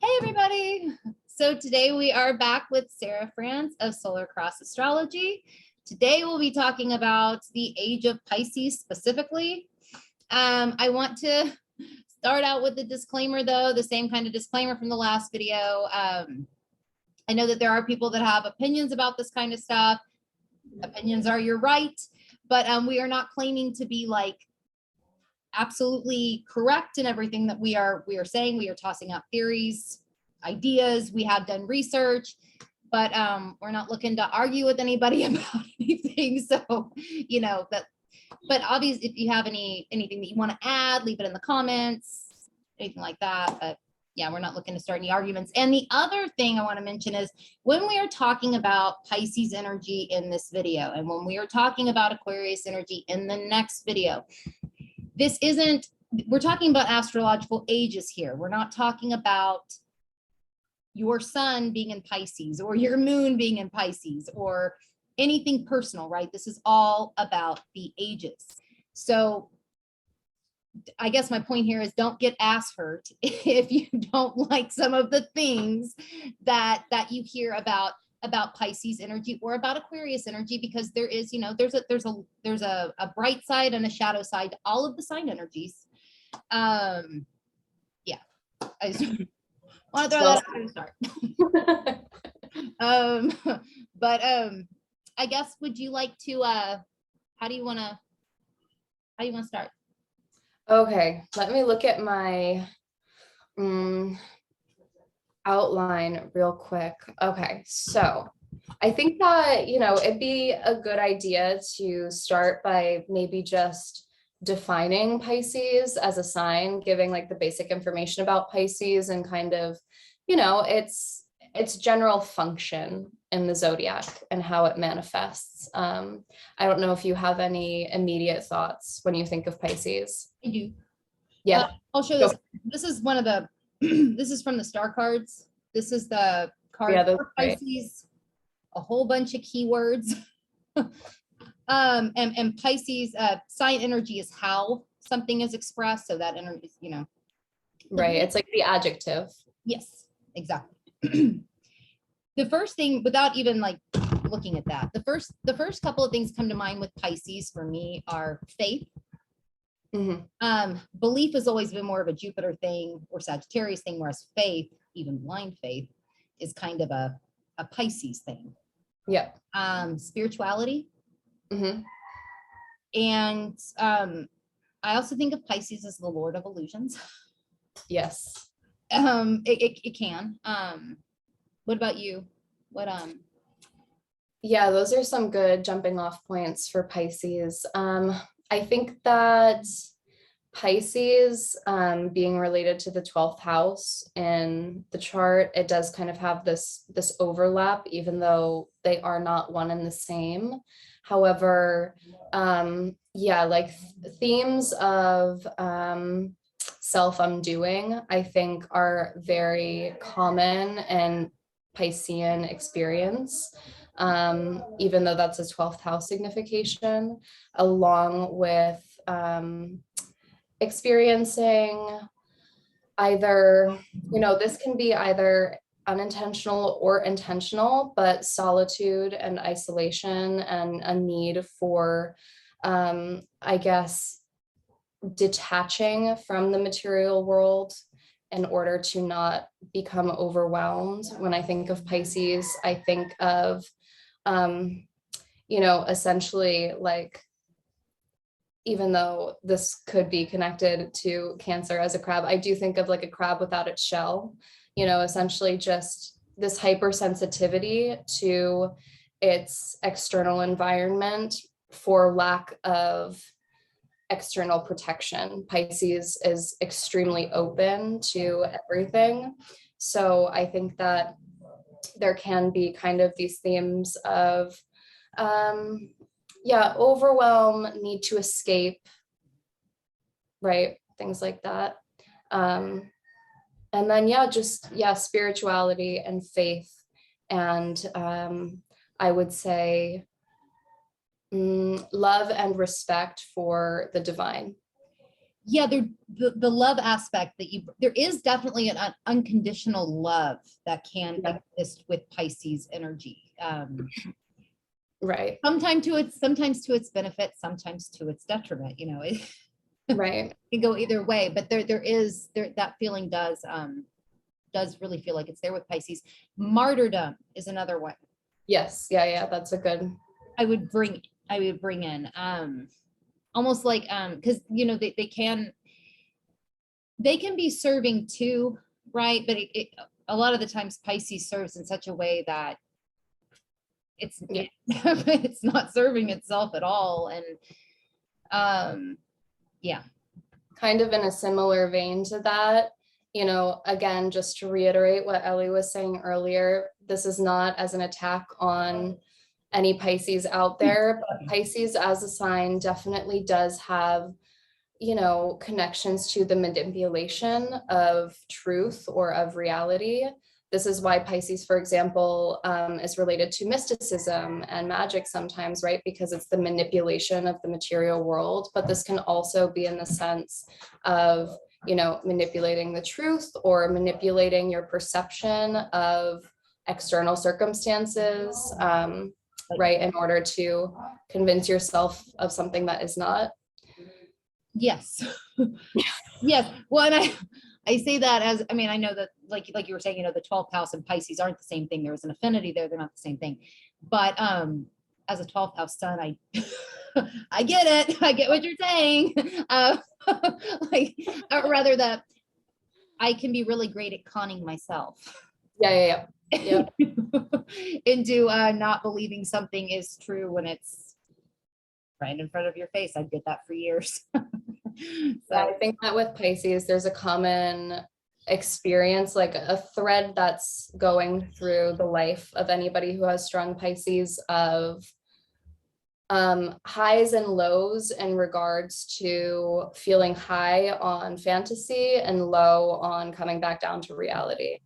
Hey everybody! So today we are back with Sarah France of Solar Cross Astrology. Today we'll be talking about the Age of Pisces specifically. I want to start out with the disclaimer though, the same kind of disclaimer from the last video. I know that there are people that have opinions about this kind of stuff. Opinions are your right, but we are not claiming to be like absolutely correct in everything that we are saying. We are tossing out theories, ideas. We have done research, but we're not looking to argue with anybody about anything. So, you know, but obviously if you have anything that you want to add, leave it in the comments, anything like that. But yeah, we're not looking to start any arguments. And the other thing I want to mention is when we are talking about Pisces energy in this video, and when we are talking about Aquarius energy in the next video, we're talking about astrological ages here. We're not talking about your sun being in Pisces or your moon being in Pisces or anything personal, right? This is all about the ages. So I guess my point here is don't get ass hurt if you don't like some of the things that you hear about Pisces energy or about Aquarius energy, because there is, you know, there's a bright side and a shadow side to all of the sign energies. Yeah, I just want to throw that out to start. But I guess, would you like to how do you want to start? Okay, let me look at my outline real quick. Okay, so I think that, you know, it'd be a good idea to start by maybe just defining Pisces as a sign, giving like the basic information about Pisces and kind of, you know, its general function in the zodiac and how it manifests. I don't know if you have any immediate thoughts when you think of Pisces. I do. Yeah. I'll show this. This is one of the this is from the star cards. This is the card for Pisces, a whole bunch of keywords. And Pisces sign energy is how something is expressed, so that energy is, you know, right, it's like the adjective. Yes, exactly. The first thing, without even like looking at that, the first couple of things come to mind with Pisces for me are faith. Belief has always been more of a Jupiter thing or Sagittarius thing, whereas faith, even blind faith, is kind of a Pisces thing. Yeah. Spirituality. And I also think of Pisces as the Lord of illusions. Yes. It can. What about you? What Yeah, those are some good jumping off points for Pisces. I think that Pisces, being related to the 12th house in the chart, it does kind of have this overlap, even though they are not one and the same. However, yeah, like themes of self-undoing, I think, are very common in Piscean experience. Even though that's a 12th house signification, along with experiencing either, you know, this can be either unintentional or intentional, but solitude and isolation and a need for, I guess, detaching from the material world in order to not become overwhelmed. When I think of Pisces, I think of, you know, essentially, like, even though this could be connected to Cancer as a crab, I do think of like a crab without its shell, you know, essentially just this hypersensitivity to its external environment for lack of external protection. Pisces is extremely open to everything. So I think that there can be kind of these themes of, yeah, overwhelm, need to escape, right? Things like that. And then, yeah, just, yeah, spirituality and faith. And I would say love and respect for the divine. yeah, the love aspect that there is definitely an unconditional love that can Yeah. exist with Pisces energy. Right. Sometimes to its benefit, sometimes to its detriment, you know, it Right. can go either way, but that feeling does really feel like it's there with Pisces. Martyrdom is another one Yes. Yeah. Yeah. That's a good. I would bring in, almost like, because you know, they can be serving too, right? But a lot of the times Pisces serves in such a way that Yeah. it's not serving itself at all. And yeah. Kind of in a similar vein to that, you know, again, just to reiterate what Ellie was saying earlier, this is not as an attack on any Pisces out there, but Pisces as a sign definitely does have, you know, connections to the manipulation of truth or of reality. This is why Pisces, for example, is related to mysticism and magic sometimes, right? Because it's the manipulation of the material world. But this can also be in the sense of, you know, manipulating the truth or manipulating your perception of external circumstances, right? In order to convince yourself of something that is not. Yes. Yes. Well, and I say that as, I mean, I know that like you were saying, you know, the 12th house and Pisces aren't the same thing. There's an affinity there. They're not the same thing. But as a 12th house sun, I get it. I get what you're saying. Like, or rather that I can be really great at conning myself. Yeah. Into not believing something is true when it's right in front of your face. I did that for years. So I think that with Pisces, there's a common experience, like a thread that's going through the life of anybody who has strong Pisces of highs and lows in regards to feeling high on fantasy and low on coming back down to reality,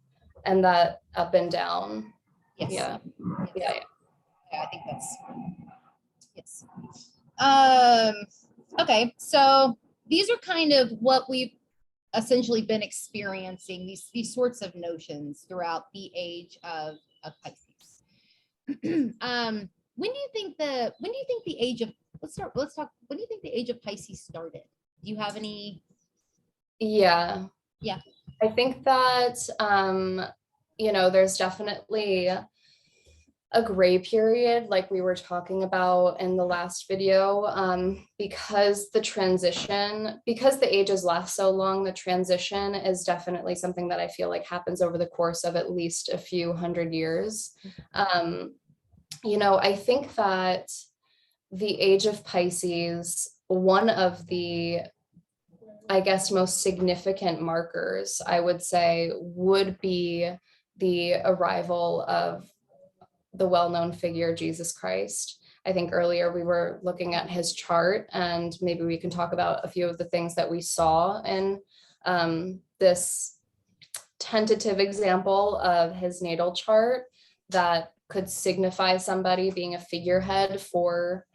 and that up and down. yes. Yeah. Yes. Yeah, I think that's yes. Okay, so these are kind of what we've essentially been experiencing, these sorts of notions throughout the age of Pisces. When do you think the age of, let's talk, when do you think the age of Pisces started? Do you have any? Yeah. I think that you know, there's definitely a gray period, like we were talking about in the last video, because the ages last so long, the transition is definitely something that I feel like happens over the course of at least a few hundred years. You know, I think that the age of Pisces, one of the, I guess, most significant markers, I would say, would be the arrival of the well-known figure, Jesus Christ. I think earlier we were looking at his chart, and maybe we can talk about a few of the things that we saw in this tentative example of his natal chart that could signify somebody being a figurehead for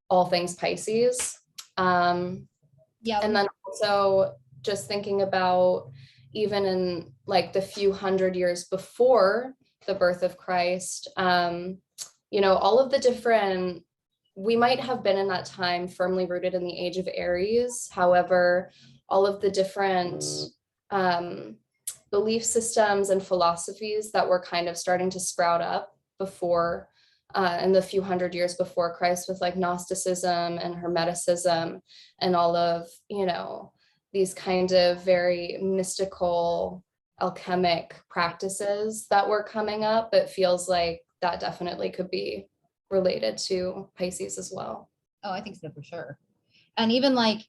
all things Pisces. Yeah. And then also just thinking about even in like the few hundred years before the birth of Christ, you know, all of the different, we might have been in that time firmly rooted in the age of Aries. However, all of the different belief systems and philosophies that were kind of starting to sprout up before in the few hundred years before Christ, with like Gnosticism and Hermeticism and all of, you know, these kind of very mystical alchemic practices that were coming up, it feels like that definitely could be related to Pisces as well. Oh, I think so for sure. And even like,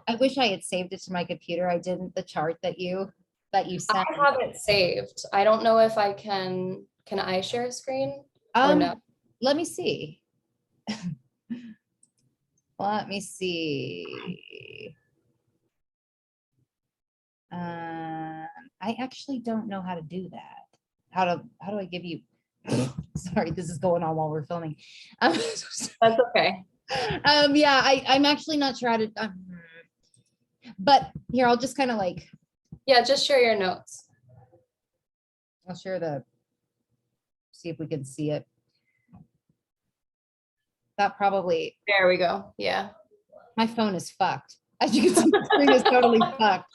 I wish I had saved it to my computer. I didn't, the chart that you sent. I have it saved. I don't know if I can I share a screen? Or no? Let me see. Let me see. I actually don't know how to do that. How do I give you? Sorry, this is going on while we're filming. That's okay. Yeah, I'm actually not sure how to. But here, I'll just kind of like, Yeah, just share your notes. I'll share see if we can see it. That probably, There we go. Yeah. my phone is fucked. As you can see, the screen is totally fucked.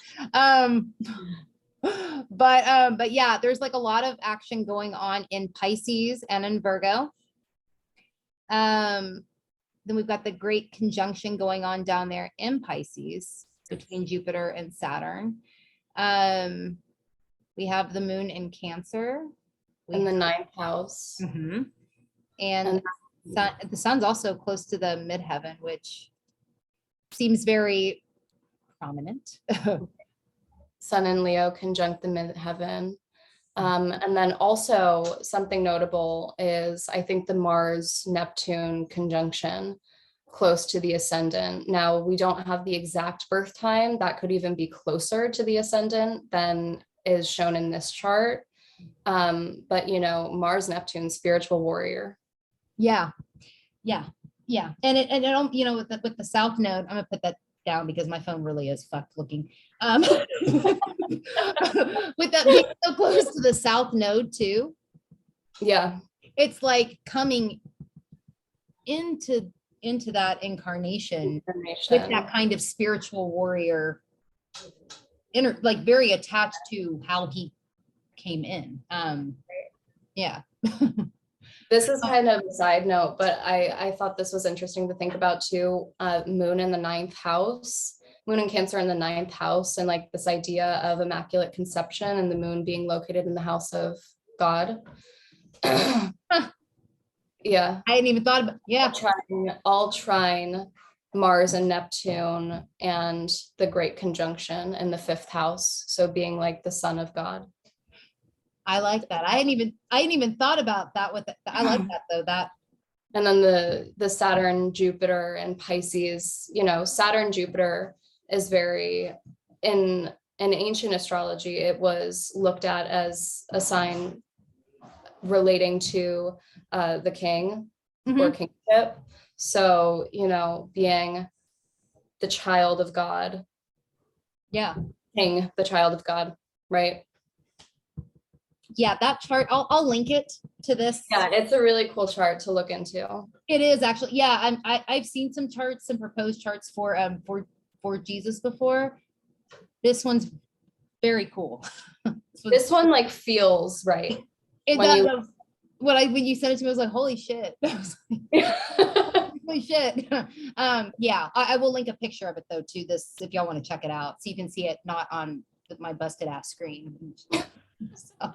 But yeah, there's like a lot of action going on in Pisces and in Virgo. Then we've got the great conjunction going on down there in Pisces between Jupiter and Saturn. We have the moon in Cancer. In the 9th house. Mm-hmm. And the sun's also close to the midheaven, which seems very prominent. Sun and Leo conjunct the midheaven. And then also something notable is I think the Mars Neptune conjunction close to the ascendant. Now we don't have the exact birth time. That could even be closer to the ascendant than is shown in this chart. But you know, Mars Neptune, spiritual warrior. Yeah. And it you know, with the south node, I'm gonna put that down because my phone really is fucked looking. With that being so close to the south node too. Yeah. It's like coming into that incarnation with that kind of spiritual warrior, like very attached to how he came in. Yeah. This is kind of a side note, but I thought this was interesting to think about too. Moon in the 9th house, moon and Cancer in the 9th house, and like this idea of immaculate conception and the moon being located in the house of God. Yeah. I hadn't even thought about, yeah. All trine, Mars and Neptune, and the great conjunction in the 5th house. So being like the son of God. I like that. I hadn't even thought about that with it. I like that though. That. And then the Saturn, Jupiter, and Pisces, you know, Saturn, Jupiter is very, in ancient astrology, it was looked at as a sign relating to the king or kingship. So, you know, being the child of God. Yeah. King, the child of God, right? Yeah, that chart, I'll link it to this. Yeah, it's a really cool chart to look into. It is actually, yeah. I've seen some charts, some proposed charts for Jesus before. This one's very cool. This one like feels right. It does. When you said it to me, I was like, holy shit. Holy shit. Yeah, I will link a picture of it though to this if y'all want to check it out. So you can see it not on my busted ass screen. So,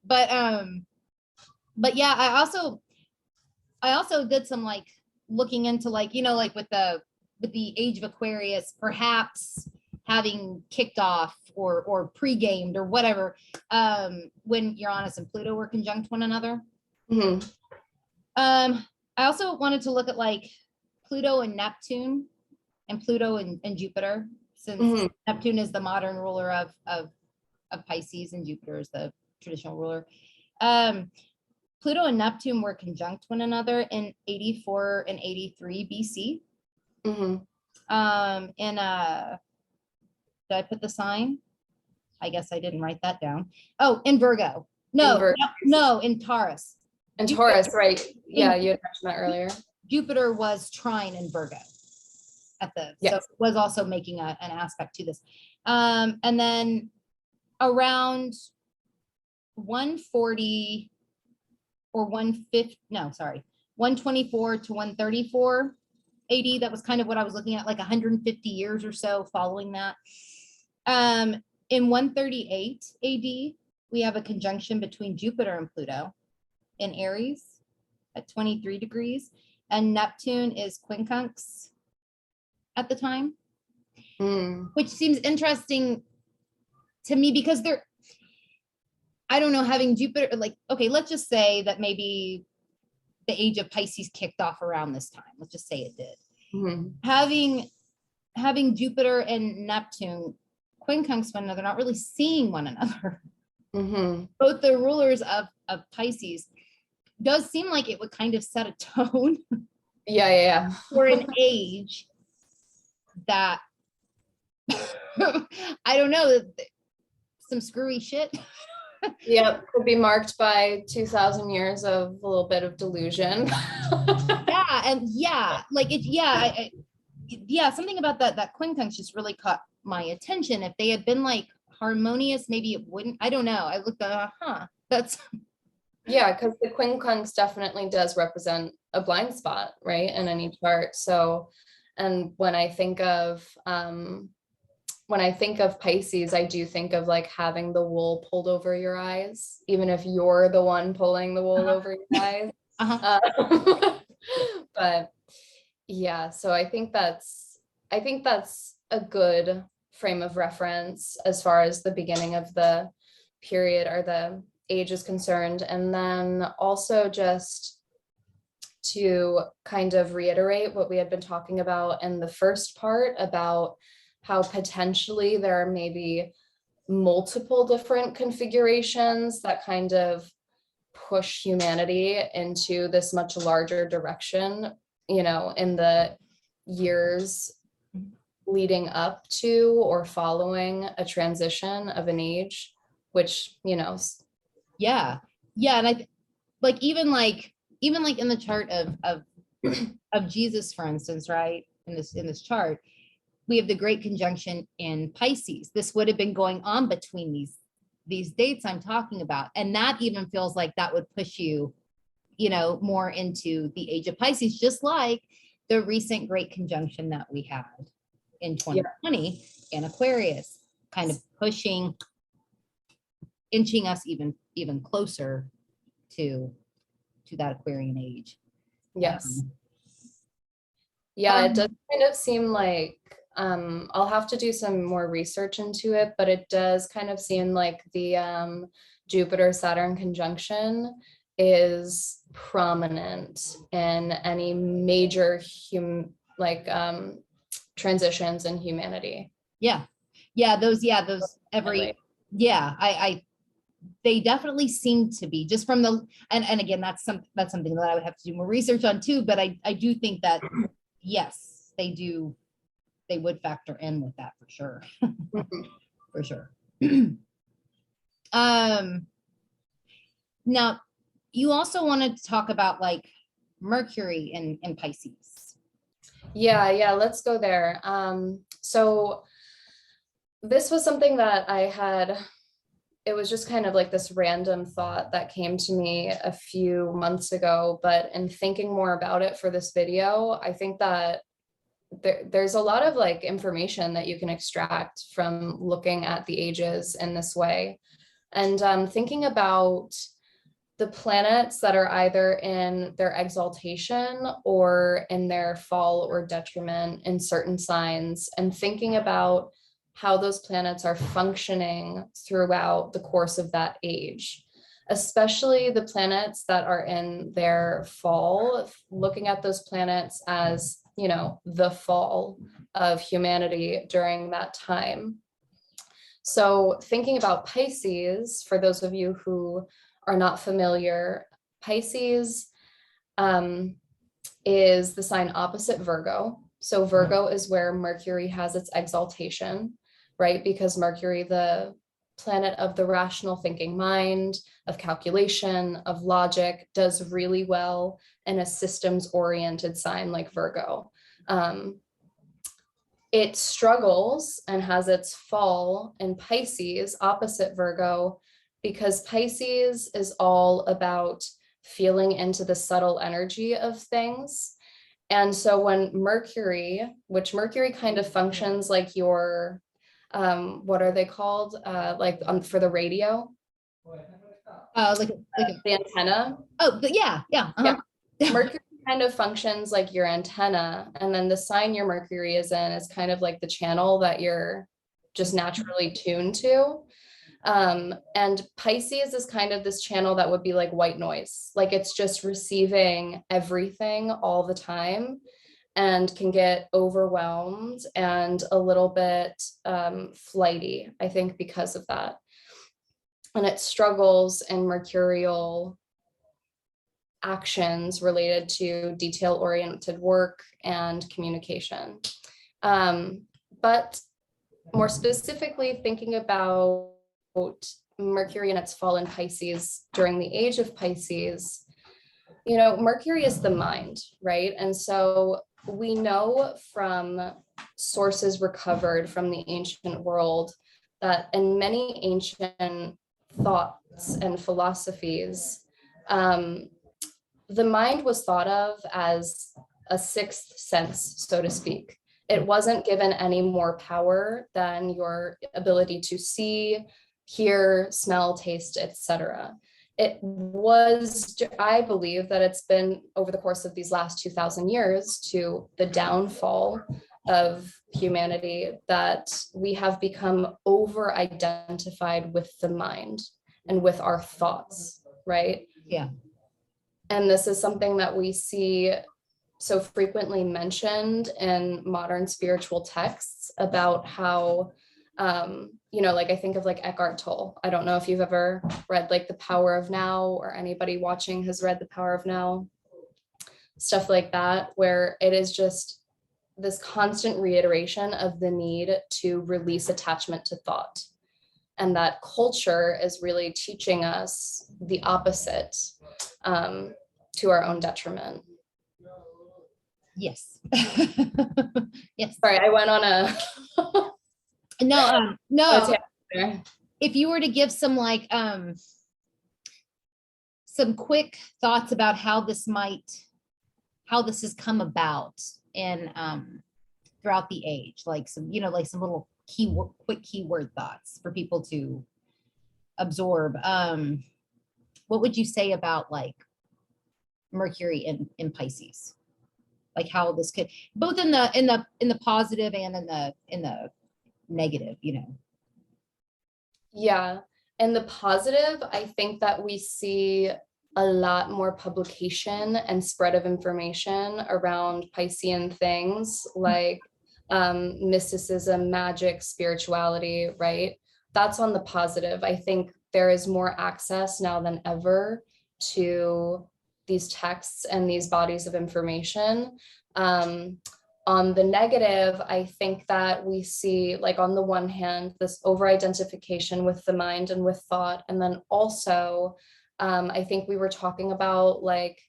but yeah, I also did some like looking into like, you know, like with the Age of Aquarius, perhaps having kicked off or pre-gamed or whatever, when Uranus and Pluto were conjunct one another. Mm-hmm. I also wanted to look at like Pluto and Neptune and Pluto and Jupiter, since Neptune is the modern ruler of Pisces and Jupiter is the traditional ruler. Pluto and Neptune were conjunct one another in 84 and 83 BC. Did I put the sign? I guess I didn't write that down. Oh, in Virgo. No, in Taurus. And Taurus, right? Yeah, you had mentioned that earlier. Jupiter was trine in Virgo so it was also making an aspect to this. And then around 140 or 124 to 134 AD, that was kind of what I was looking at, like 150 years or so following that. In 138 AD, we have a conjunction between Jupiter and Pluto in Aries at 23 degrees, and Neptune is quincunx at the time, which seems interesting to me because I don't know, having Jupiter, like, okay, let's just say that maybe the Age of Pisces kicked off around this time. Let's just say it did. Having Jupiter and Neptune quincunx one another, not really seeing one another. Both the rulers of Pisces, does seem like it would kind of set a tone. Yeah. For an age that I don't know, some screwy shit. Yep, could be marked by 2,000 years of a little bit of delusion. Yeah, and yeah, like it, yeah, yeah, something about that quincunx just really caught my attention. If they had been like harmonious, maybe it wouldn't. I don't know. I looked at, that's Yeah, because the quincunx definitely does represent a blind spot, right, in any chart. So, and when I think of Pisces, I do think of like having the wool pulled over your eyes, even if you're the one pulling the wool over your eyes. But yeah, so I think that's a good frame of reference as far as the beginning of the period or the age is concerned. And then also just to kind of reiterate what we had been talking about in the first part about how potentially there are maybe multiple different configurations that kind of push humanity into this much larger direction, you know, in the years leading up to or following a transition of an age, which, you know. yeah. And I like even like in the chart of Jesus, for instance, right? In this chart, we have the great conjunction in Pisces. This would have been going on between these dates I'm talking about. And that even feels like that would push you, you know, more into the age of Pisces, just like the recent great conjunction that we had in 2020 in Aquarius, kind of inching us even closer to that Aquarian age. Yes. Yeah, it does kind of seem like I'll have to do some more research into it, but it does kind of seem like the Jupiter-Saturn conjunction is prominent in any major transitions in humanity. Those every they definitely seem to be, just from the and again, that's something that I would have to do more research on too, but I do think that yes, they would factor in with that for sure. For sure. Now you also wanted to talk about like Mercury in Pisces. Yeah, let's go there. So this was something that it was just kind of like this random thought that came to me a few months ago, but in thinking more about it for this video, I think that there's a lot of like information that you can extract from looking at the ages in this way. And thinking about the planets that are either in their exaltation or in their fall or detriment in certain signs, and thinking about how those planets are functioning throughout the course of that age, especially the planets that are in their fall, looking at those planets as, you know, the fall of humanity during that time. So thinking about Pisces, for those of you who are not familiar, Pisces is the sign opposite Virgo. So Virgo is where Mercury has its exaltation, right? Because Mercury, the planet of the rational thinking mind, of calculation, of logic, does really well in a systems-oriented sign like Virgo. It struggles and has its fall in Pisces, opposite Virgo, because Pisces is all about feeling into the subtle energy of things. And so when Mercury, which Mercury kind of functions like your, what are they called? For the radio? Like the antenna. Oh, yeah. Mercury kind of functions like your antenna, and then the sign your Mercury is in is kind of like the channel that you're just naturally tuned to. And Pisces is kind of this channel that would be like white noise, like it's just receiving everything all the time and can get overwhelmed and a little bit flighty, I think, because of that. And it struggles in mercurial actions related to detail-oriented work and communication. But more specifically, thinking about Mercury and its fall in Pisces during the age of Pisces, you know, Mercury is the mind, right? And so we know from sources recovered from the ancient world that in many ancient thoughts and philosophies, the mind was thought of as a sixth sense, so to speak. It wasn't given any more power than your ability to see, hear, smell, taste, etc. It was, I believe that it's been over the course of these last 2000 years to the downfall of humanity that we have become over identified with the mind and with our thoughts, right? Yeah. And this is something that we see so frequently mentioned in modern spiritual texts about how, you know, like I think of like Eckhart Tolle. I don't know if you've ever read like The Power of Now, or anybody watching has read The Power of Now, stuff like that, where it is just this constant reiteration of the need to release attachment to thought. And that culture is really teaching us the opposite, to our own detriment. Yes. Yes. Sorry, I went on a no. there. If you were to give some like some quick thoughts about how this has come about and throughout the age, like some, you know, like some little quick keyword thoughts for people to absorb. What would you say about like Mercury in Pisces? Like how this could, both in the positive and in the negative, you know? Yeah. And the positive, I think that we see a lot more publication and spread of information around Piscean things like mysticism, magic, spirituality, right? That's on the positive. I think there is more access now than ever to these texts and these bodies of information. On the negative, I think that we see, like, on the one hand, this over-identification with the mind and with thought. And then also, I think we were talking about like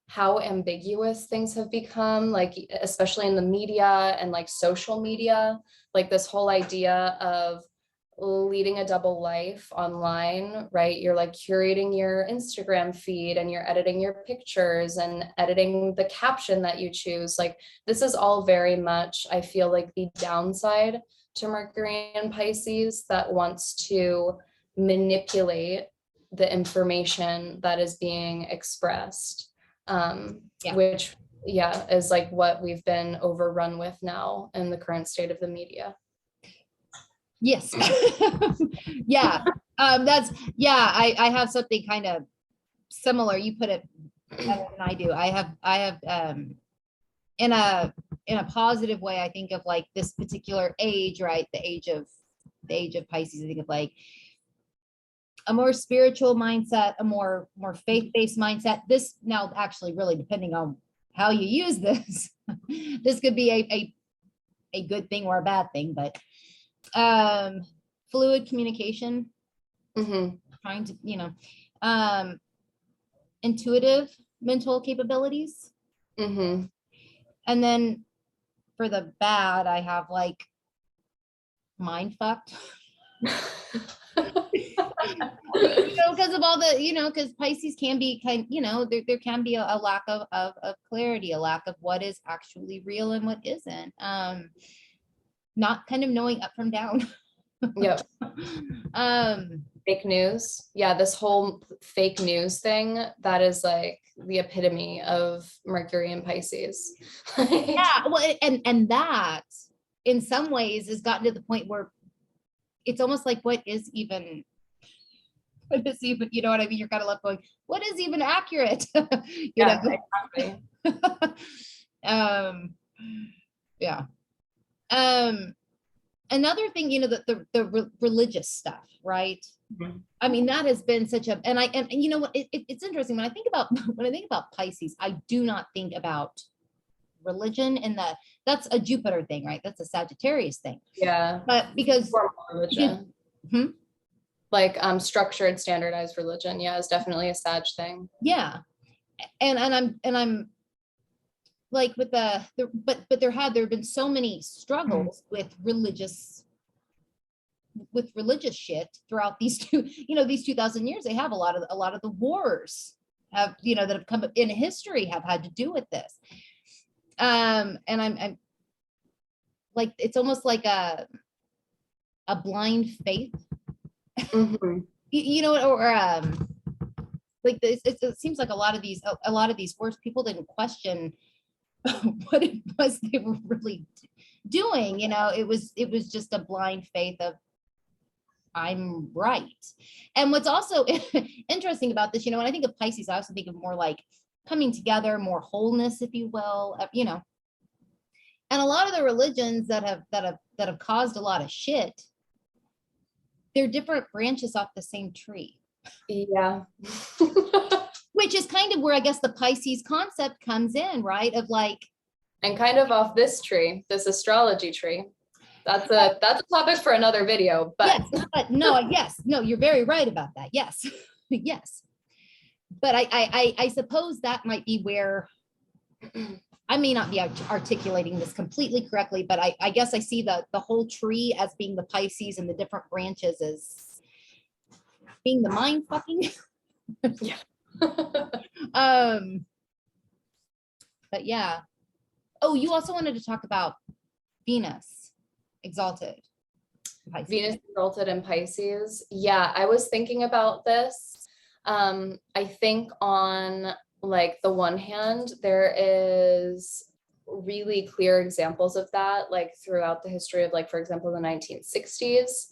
how ambiguous things have become, like, especially in the media and like social media, like this whole idea of leading a double life online, right? You're like curating your Instagram feed and you're editing your pictures and editing the caption that you choose. Like, this is all very much, I feel like, the downside to Mercury and Pisces that wants to manipulate the information that is being expressed, which is like what we've been overrun with now in the current state of the media. Yes. Yeah. I have something kind of similar. You put it better than I do. I have in a positive way, I think of like this particular age, right? The age of Pisces. I think of like a more spiritual mindset, a more faith-based mindset. This now actually really depending on how you use this, this could be a good thing or a bad thing, but fluid communication, trying to, you know, intuitive mental capabilities. And then for the bad, I have like mind fucked. You know, because of all the, you know, because Pisces can be kind, you know, there can be a lack of clarity, a lack of what is actually real and what isn't. Not kind of knowing up from down. Yep. Fake news. Yeah, this whole fake news thing, that is like the epitome of Mercury and Pisces. Yeah, well, and that in some ways has gotten to the point where it's almost like what is even, you know what I mean? You're kind of left going, what is even accurate? You know? Exactly. Yeah. Another thing, you know, the religious stuff, right? I mean, that has been such a, and you know what, it's interesting when I think about Pisces, I do not think about religion and that's a Jupiter thing, right? That's a Sagittarius thing. Yeah. But because, Formal religion. Hmm? Like structured, standardized religion. Yeah, is definitely a Sag thing. Yeah. And I'm like with but there have been so many struggles with religious shit throughout these these 2000 years. They have a lot of the wars have, that have come up in history have had to do with this. And I'm like, it's almost like a blind faith, Mhm. or like this, it seems like a lot of these wars, people didn't question what it was they were really doing. It was just a blind faith of, I'm right. And what's also interesting about this, when I think of Pisces, I also think of more like coming together, more wholeness, if you will, and a lot of the religions that have caused a lot of shit, they're different branches off the same tree. Yeah. Which is kind of where I guess the Pisces concept comes in, right? Of like, and kind of off this tree, this astrology tree. That's a topic for another video, but yes, but no, you're very right about that. Yes. Yes. But I suppose that might be where I may not be articulating this completely correctly, but I guess I see the whole tree as being the Pisces and the different branches as being the mind fucking. Yeah. But yeah. Oh, you also wanted to talk about Venus exalted. Pisces. Venus exalted in Pisces. Yeah, I was thinking about this. I think on like the one hand, there is really clear examples of that, like throughout the history of, like, for example, the 1960s,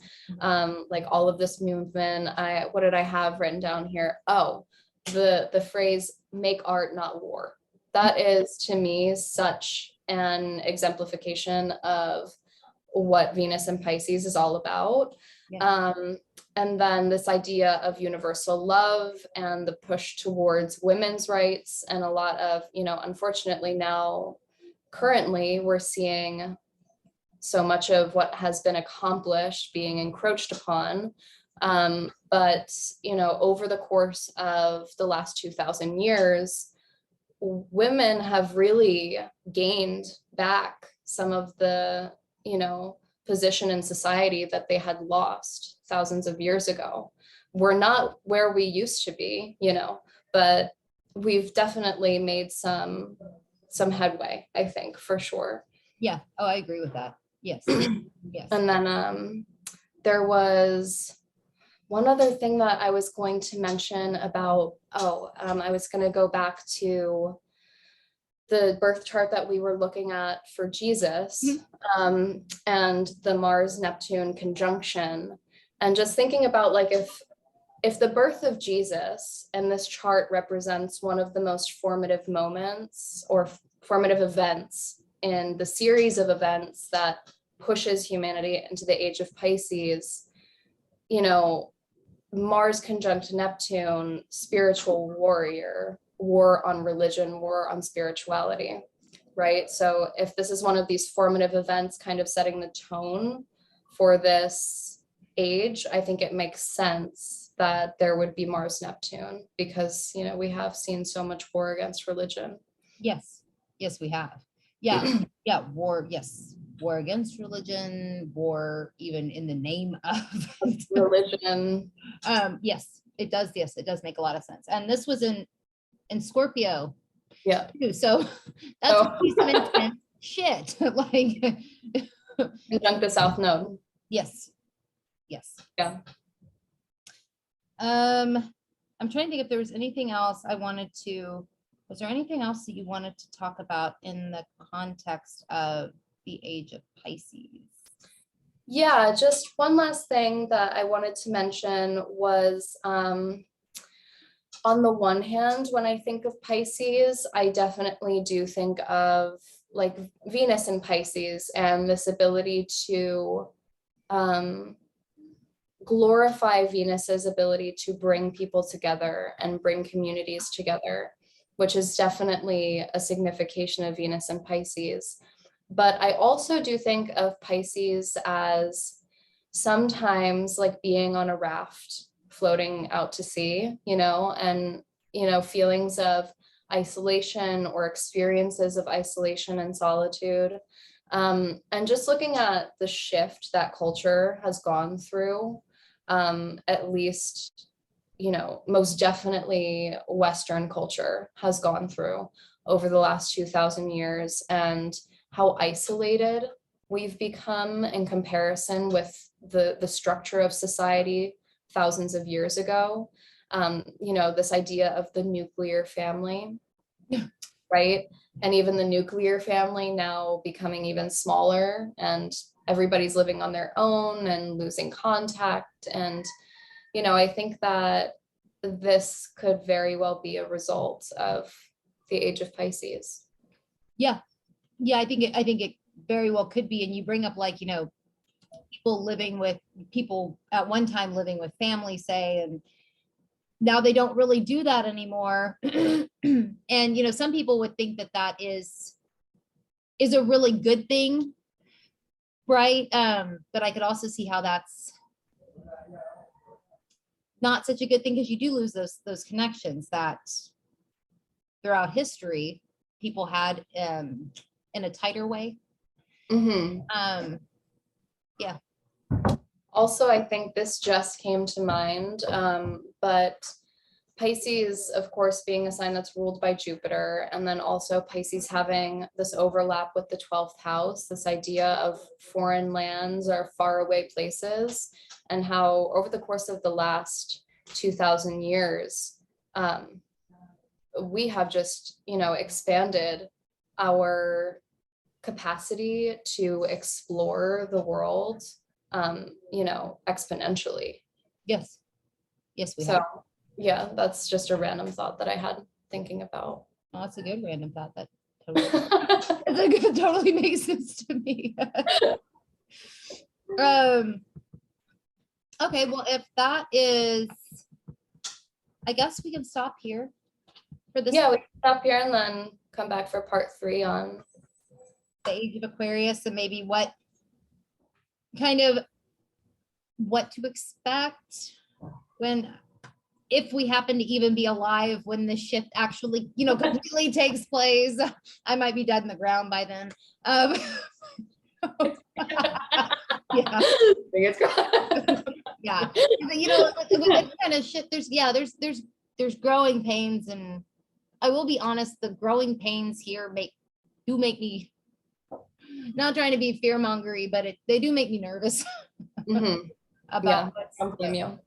like all of this movement. What did I have written down here? Oh, the phrase "make art, not war." That is to me such an exemplification of what Venus and Pisces is all about. Yeah. And then this idea of universal love and the push towards women's rights, and a lot of, unfortunately now, currently, we're seeing so much of what has been accomplished being encroached upon. But, over the course of the last 2000 years, women have really gained back some of the, position in society that they had lost thousands of years ago. We're not where we used to be, but we've definitely made some headway, I think, for sure. Yeah. Oh, I agree with that. Yes. Yes. And then there was one other thing that I was going to mention about, I was going to go back to the birth chart that we were looking at for Jesus, and the Mars-Neptune conjunction, and just thinking about, like, if the birth of Jesus and this chart represents one of the most formative moments or formative events in the series of events that pushes humanity into the age of Pisces, Mars conjunct Neptune, spiritual warrior, war on religion, war on spirituality, right? So if this is one of these formative events kind of setting the tone for this age, I think it makes sense that there would be Mars Neptune, because, we have seen so much war against religion. Yes. Yes, we have. Yeah. Yeah. War. Yes. War against religion, war even in the name of religion. Yes, it does. Yes, it does make a lot of sense. And this was in Scorpio. Yeah. Too, so that's some intense shit. Like conjunct the South Node. Yes. Yes. Yeah. I'm trying to think if there was anything else was there anything else that you wanted to talk about in the context of the age of Pisces? Yeah, just one last thing that I wanted to mention was, on the one hand, when I think of Pisces, I definitely do think of, like, Venus in Pisces and this ability to glorify Venus's ability to bring people together and bring communities together. which is definitely a signification of Venus and Pisces. But I also do think of Pisces as sometimes like being on a raft floating out to sea, and, feelings of isolation or experiences of isolation and solitude. And just looking at the shift that culture has gone through, at least, most definitely Western culture has gone through over the last 2,000 years, and how isolated we've become in comparison with the structure of society thousands of years ago. This idea of the nuclear family, right? And even the nuclear family now becoming even smaller, and everybody's living on their own and losing contact. And, I think that this could very well be a result of the Age of Pisces. Yeah. Yeah, I think it very well could be. And you bring up, like, people at one time living with family, say, and now they don't really do that anymore. And, some people would think that is a really good thing, right? But I could also see how that's not such a good thing, because you do lose those connections that throughout history people had in a tighter way. Mm-hmm. Yeah. Also, I think this just came to mind, but Pisces, of course, being a sign that's ruled by Jupiter, and then also Pisces having this overlap with the 12th house, this idea of foreign lands or faraway places, and how over the course of the last 2,000 years, we have just, expanded our capacity to explore the world, exponentially. Yes, we So have. yeah, that's just a random thought that I had thinking about. Oh, that's a good random thought. That totally, totally makes sense to me. Okay, well, if that is, I guess we can stop here for this. Yeah, we can stop here and then come back for part 3 on the Age of Aquarius, and maybe what to expect if we happen to even be alive when the shift actually, completely takes place. I might be dead in the ground by then. Yeah. Yeah. With this kind of shit, there's growing pains, and I will be honest, the growing pains here do make me, not trying to be fear mongery, but they do make me nervous. Mm-hmm. About I blame you.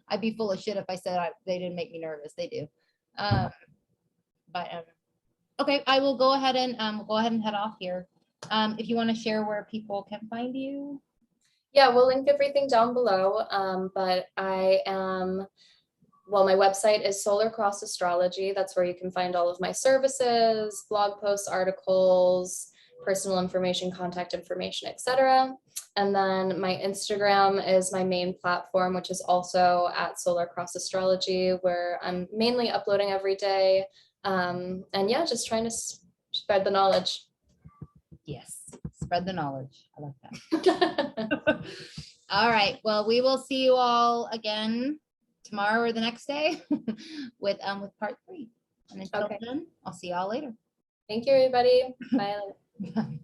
I'd be full of shit if I said they didn't make me nervous. They do. Okay, I will go ahead and head off here. If you want to share where people can find you. Yeah, we'll link everything down below. But my website is Solar Cross Astrology. That's where you can find all of my services, blog posts, articles, personal information, contact information, etc. And then my Instagram is my main platform, which is also at Solar Cross Astrology, where I'm mainly uploading every day. And yeah, just trying to spread the knowledge. Yes, spread the knowledge. I like that. All right. Well, we will see you all again tomorrow or the next day with part 3. And until then, I'll see y'all later. Thank you, everybody. Bye. Bye.